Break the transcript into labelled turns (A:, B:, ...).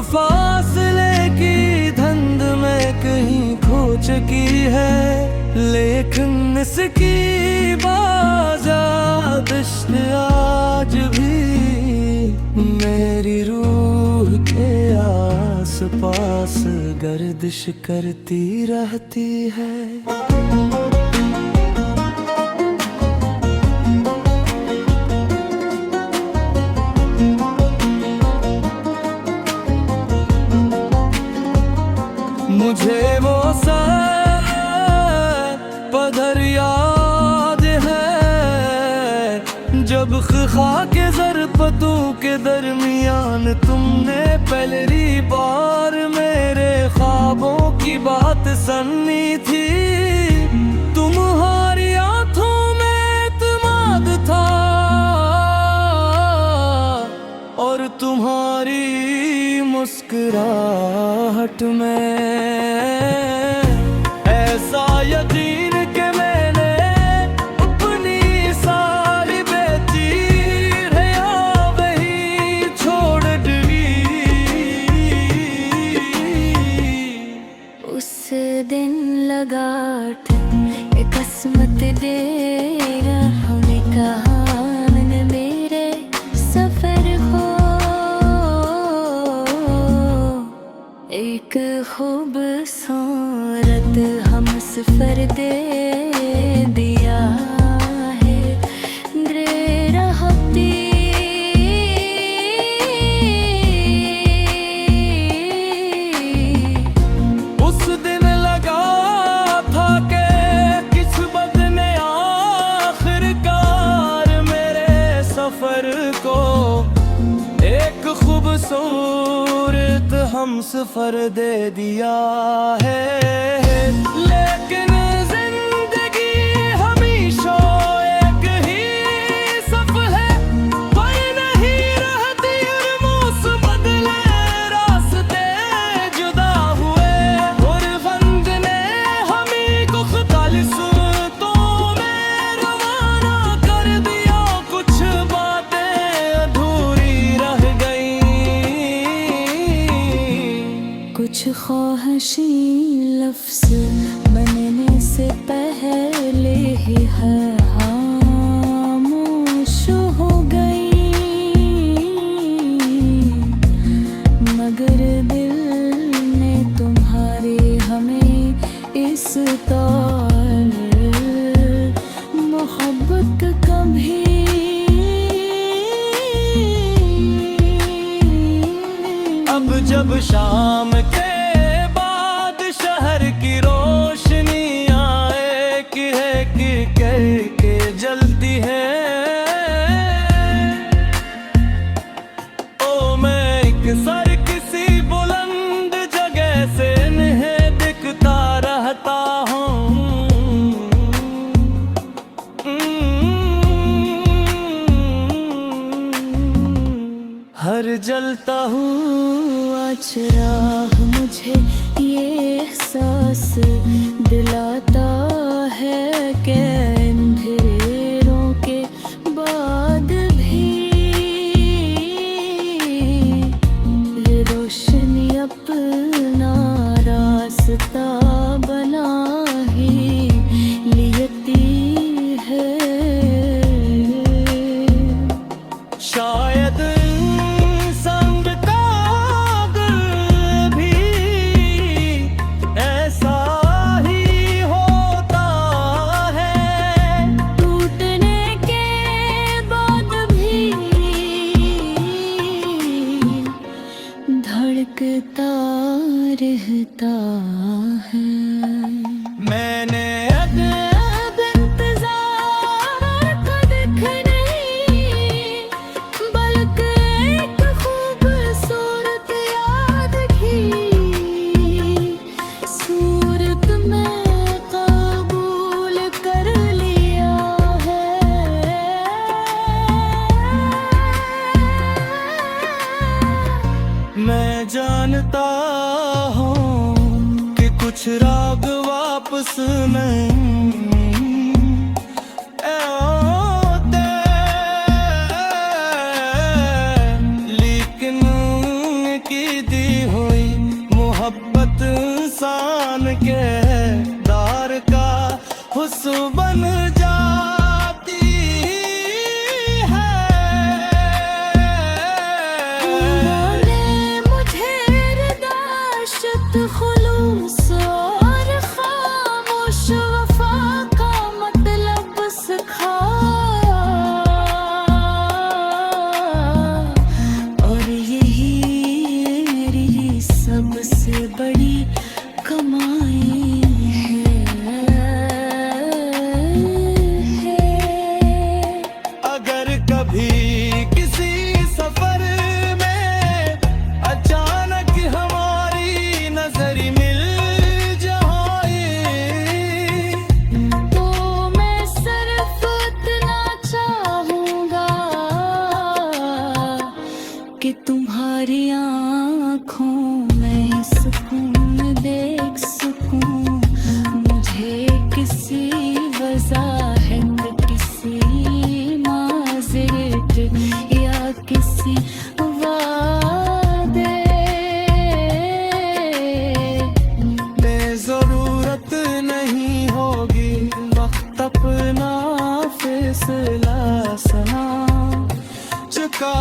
A: फासले की धुंध में कहीं खो चुकी है, लेकिन इसकी बाज़ादिश आज भी मेरी रूह के आस पास गर्दिश करती रहती है। मुझे वो पधर याद है जब खाके ज़रपतों के दरमियान तुमने पहली बार मेरे ख्वाबों की बात सुनी थी। तुम्हारी आँखों में एतमाद था और तुम्हारी मुस्कुराहट में ऐसा यकीन कि मैंने अपनी सारी बेचीर है वही छोड़ दी।
B: उस दिन लगा किस्मत दे हमने कहा मेरे सफर हो एक खूबसूरत हम सफर दे दिया है दरे रहती।
A: उस दिन लगा था कि किस्मत ने आखिरकार मेरे सफर को एक खूबसूरत हम सफर दे दिया है। लेकिन जिंदगी हमेशा एक ही सफर है, कोई नहीं रहती और मौसम बदले रास्ते जुदा हुए और वक्त ने हमें को खालिस तो में रवाना कर दिया। कुछ बातें अधूरी रह गई,
B: कुछ ख्वाहिशी लफ्ज़ बनने से पहले ही है खामोश हो गई, मगर दिल ने तुम्हारे हमें इस तौर मोहब्बत कभी
A: अब जब शाम के बाद शहर की रोशनी आए कि करके जलती है। ओ मैं एक सर किसी बुलंद जगह से नहीं दिखता रहता हूँ, हर जलता हुआ
B: चिराग मुझे ये एहसास दिलाता है कि अंधेरों के बाद भी ये रोशनी अपना रास्ता बना ही लेती है।
A: शायद
B: धड़कता रहता है।
A: मैंने
B: अब इंतजार का देख नहीं बल्कि एक खूबसूरत याद की सूरत में कबूल कर लिया है।
A: मैं जानता हूँ कि कुछ राग वापस नहीं आते, लेकिन की दी इंसान के दार का हुस्न बन जाती है।
B: उन्होंने मुझे रिदाशत खुलूस और खामोश वफा का मतलब सिखाया, और यही मेरी सबसे बड़ी कमाई है।
A: अगर कभी किसी सफर में अचानक हमारी नजर मिल जाए,
B: तो मैं सिर्फ इतना चाहूंगा कि तुम्हारी आँखों में सुकून देख सकूं। मुझे किसी वजाहत, किसी माज़रत या किसी वादे
A: में जरूरत नहीं होगी। वक्त अपना फैसला सना चुका